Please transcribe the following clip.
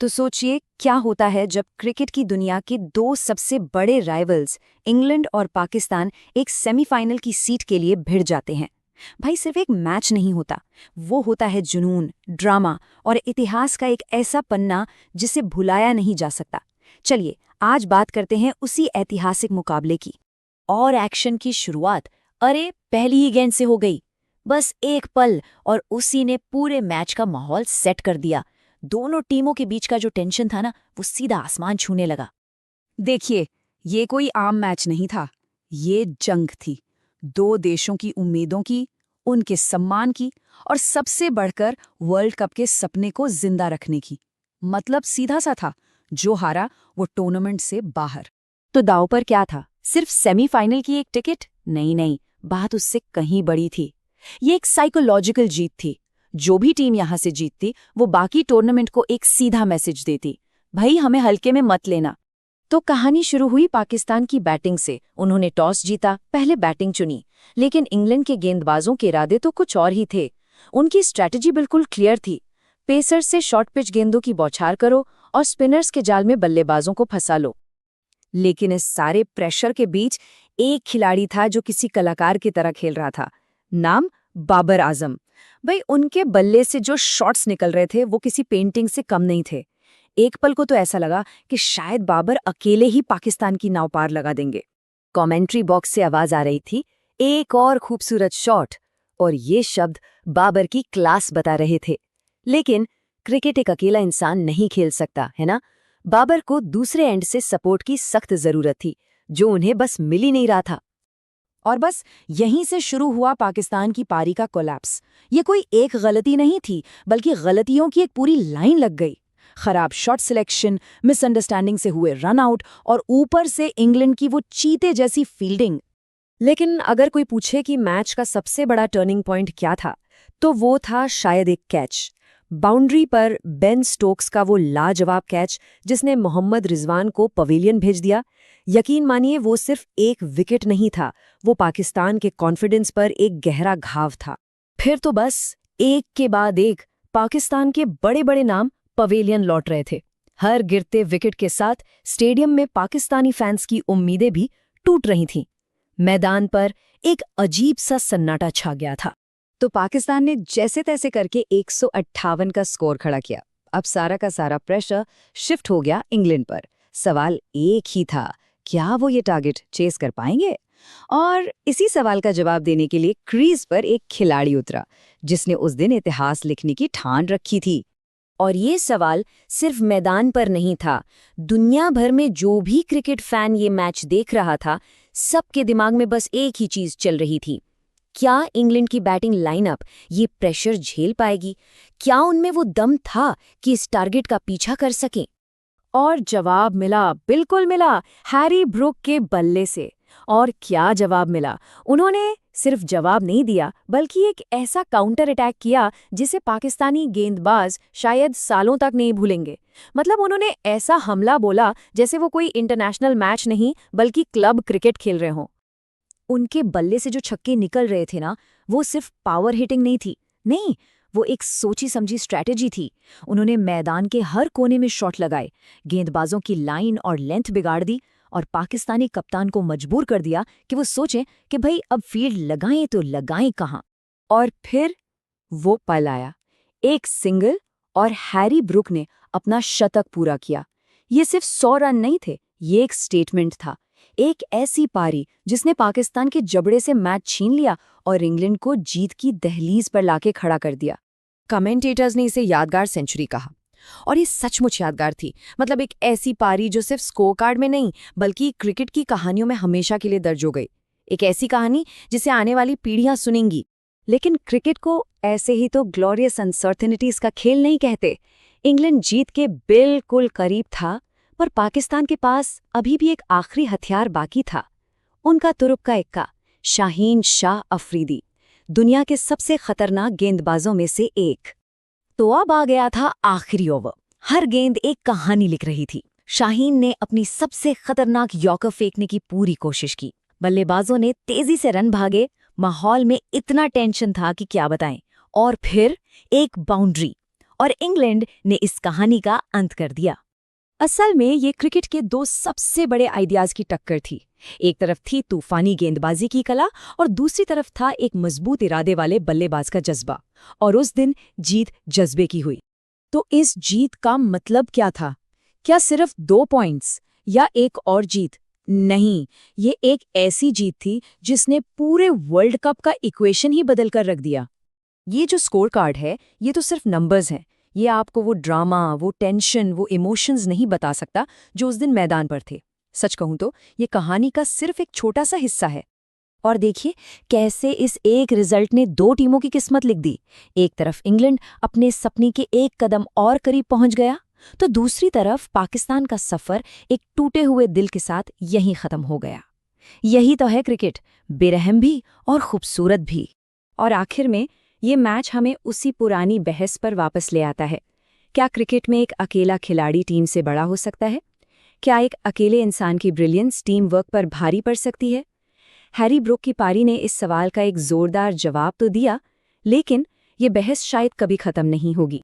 तो सोचिए क्या होता है जब क्रिकेट की दुनिया के दो सबसे बड़े राइवल्स इंग्लैंड और पाकिस्तान एक सेमीफाइनल की सीट के लिए भिड़ जाते हैं। भाई सिर्फ एक मैच नहीं होता, वो होता है जुनून, ड्रामा और इतिहास का एक ऐसा पन्ना जिसे भुलाया नहीं जा सकता। चलिए आज बात करते हैं उसी ऐतिहासिक मुकाबले की। और एक्शन की शुरुआत अरे पहली ही गेंद से हो गई। बस एक पल और उसी ने पूरे मैच का माहौल सेट कर दिया। दोनों टीमों के बीच का जो टेंशन था ना, वो सीधा आसमान छूने लगा। देखिए, ये कोई आम मैच नहीं था, ये जंग थी। दो देशों की उम्मीदों की, उनके सम्मान की और सबसे बढ़कर वर्ल्ड कप के सपने को जिंदा रखने की। मतलब सीधा सा था, जो हारा वो टूर्नामेंट से बाहर। तो दांव पर क्या था? सिर्फ सेमीफाइनल की एक टिकट? नहीं नहीं, बात उससे कहीं बड़ी थी। ये एक साइकोलॉजिकल जीत थी। जो भी टीम यहां से जीतती वो बाकी टूर्नामेंट को एक सीधा मैसेज देती, भाई हमें हल्के में मत लेना। तो कहानी शुरू हुई पाकिस्तान की बैटिंग से। उन्होंने टॉस जीता, पहले बैटिंग चुनी। लेकिन इंग्लैंड के गेंदबाजों के इरादे तो कुछ और ही थे। उनकी स्ट्रैटेजी बिल्कुल क्लियर थी। पेसर से शॉर्ट पिच गेंदों की बौछार करो और स्पिनर्स के जाल में बल्लेबाजों को फंसा लो। लेकिन इस सारे प्रेशर के बीच एक खिलाड़ी था जो किसी कलाकार की तरह खेल रहा था। नाम बाबर आजम। भाई उनके बल्ले से जो शॉट्स निकल रहे थे वो किसी पेंटिंग से कम नहीं थे। एक पल को तो ऐसा लगा कि शायद बाबर अकेले ही पाकिस्तान की नाव पार लगा देंगे। कमेंट्री बॉक्स से आवाज आ रही थी, एक और खूबसूरत शॉट, और ये शब्द बाबर की क्लास बता रहे थे। लेकिन क्रिकेट एक अकेला इंसान नहीं खेल सकता, है ना? बाबर को दूसरे एंड से सपोर्ट की सख्त जरूरत थी, जो उन्हें बस मिल ही नहीं रहा था। और बस यहीं से शुरू हुआ पाकिस्तान की पारी का कोलैप्स। ये कोई एक गलती नहीं थी, बल्कि गलतियों की एक पूरी लाइन लग गई। खराब शॉट सिलेक्शन, मिसअंडरस्टैंडिंग से हुए रन आउट और ऊपर से इंग्लैंड की वो चीते जैसी फील्डिंग। लेकिन अगर कोई पूछे कि मैच का सबसे बड़ा टर्निंग पॉइंट क्या था, तो वो था शायद एक कैच। बाउंड्री पर बेन स्टोक्स का वो लाजवाब कैच जिसने मोहम्मद रिजवान को पवेलियन भेज दिया। यकीन मानिए वो सिर्फ एक विकेट नहीं था, वो पाकिस्तान के कॉन्फिडेंस पर एक गहरा घाव था। फिर तो बस एक के बाद एक पाकिस्तान के बड़े बड़े नाम पवेलियन लौट रहे थे। हर गिरते विकेट के साथ स्टेडियम में पाकिस्तानी फैंस की उम्मीदें भी टूट रही थीं। मैदान पर एक अजीब सा सन्नाटा छा गया था। तो पाकिस्तान ने जैसे तैसे करके 158 का स्कोर खड़ा किया। अब सारा का सारा प्रेशर शिफ्ट हो गया इंग्लैंड पर। सवाल एक ही था, क्या वो ये टारगेट चेस कर पाएंगे? और इसी सवाल का जवाब देने के लिए क्रीज पर एक खिलाड़ी उतरा, जिसने उस दिन इतिहास लिखने की ठान रखी थी। और ये सवाल सिर्फ मैदान पर नहीं था, दुनिया भर में जो भी क्रिकेट फैन ये मैच देख रहा था, सबके दिमाग में बस एक ही चीज चल रही थी, क्या इंग्लैंड की बैटिंग लाइनअप ये प्रेशर झेल पाएगी? क्या उनमें वो दम था कि इस टारगेट का पीछा कर सकें? और जवाब मिला, बिल्कुल मिला, हैरी ब्रूक के बल्ले से। और क्या जवाब मिला! उन्होंने सिर्फ जवाब नहीं दिया, बल्कि एक ऐसा काउंटर अटैक किया जिसे पाकिस्तानी गेंदबाज शायद सालों तक नहीं भूलेंगे। मतलब उन्होंने ऐसा हमला बोला जैसे वो कोई इंटरनेशनल मैच नहीं, बल्कि क्लब क्रिकेट खेल रहे हों। उनके बल्ले से जो छक्के निकल रहे थे ना, वो सिर्फ पावर हिटिंग नहीं थी, नहीं, वो एक सोची समझी स्ट्रैटेजी थी। उन्होंने मैदान के हर कोने में शॉट लगाए, गेंदबाजों की लाइन और लेंथ बिगाड़ दी और पाकिस्तानी कप्तान को मजबूर कर दिया कि वो सोचें कि भाई अब फील्ड लगाएं तो लगाएं कहाँ। और फिर वो पल आया, एक सिंगल, और हैरी ब्रूक ने अपना शतक पूरा किया। ये सिर्फ 100 रन नहीं थे, ये एक स्टेटमेंट था। एक ऐसी पारी जिसने पाकिस्तान के जबड़े से मैच छीन लिया और इंग्लैंड को जीत की दहलीज पर लाके खड़ा कर दिया। कमेंटेटर्स ने इसे यादगार सेंचुरी कहा, और ये सचमुच यादगार थी। मतलब एक ऐसी पारी जो सिर्फ स्कोर कार्ड में नहीं, बल्कि क्रिकेट की कहानियों में हमेशा के लिए दर्ज हो गई। एक ऐसी कहानी जिसे आने वाली पीढ़ियां सुनेंगी। लेकिन क्रिकेट को ऐसे ही तो ग्लोरियस अनसर्टेनिटीज का खेल नहीं कहते। इंग्लैंड जीत के बिल्कुल करीब था, पर पाकिस्तान के पास अभी भी एक आखिरी हथियार बाकी था। उनका तुरुप का इक्का, शाहीन शाह अफरीदी, दुनिया के सबसे खतरनाक गेंदबाजों में से एक। तो अब आ गया था आखिरी ओवर। हर गेंद एक कहानी लिख रही थी। शाहीन ने अपनी सबसे खतरनाक यॉर्कर फेंकने की पूरी कोशिश की। बल्लेबाजों ने तेजी से रन भागे, माहौल में इतना टेंशन था कि क्या बताएं। और फिर एक बाउंड्री, और इंग्लैंड ने इस कहानी का अंत कर दिया। असल में ये क्रिकेट के दो सबसे बड़े आइडियाज की टक्कर थी। एक तरफ थी तूफानी गेंदबाजी की कला और दूसरी तरफ था एक मजबूत इरादे वाले बल्लेबाज का जज्बा। और उस दिन जीत जज्बे की हुई। तो इस जीत का मतलब क्या था? क्या सिर्फ 2 पॉइंट्स या एक और जीत? नहीं, ये एक ऐसी जीत थी जिसने पूरे वर्ल्ड कप का इक्वेशन ही बदल कर रख दिया। ये जो स्कोर कार्ड है, ये तो सिर्फ नंबर्स हैं। ये आपको वो ड्रामा, वो टेंशन, वो इमोशंस नहीं बता सकता जो उस दिन मैदान पर थे। सच कहूं तो ये कहानी का सिर्फ एक छोटा सा हिस्सा है। और देखिए कैसे इस एक रिजल्ट ने 2 टीमों की किस्मत लिख दी। एक तरफ इंग्लैंड अपने सपने के एक कदम और करीब पहुंच गया, तो दूसरी तरफ पाकिस्तान का सफर एक टूटे हुए दिल के साथ यहीं खत्म हो गया। यही तो है क्रिकेट, बेरहम भी और खूबसूरत भी। और आखिर में ये मैच हमें उसी पुरानी बहस पर वापस ले आता है। क्या क्रिकेट में एक अकेला खिलाड़ी टीम से बड़ा हो सकता है? क्या एक अकेले इंसान की ब्रिलियंस टीम वर्क पर भारी पड़ सकती है? हैरी ब्रूक की पारी ने इस सवाल का एक जोरदार जवाब तो दिया, लेकिन ये बहस शायद कभी खत्म नहीं होगी।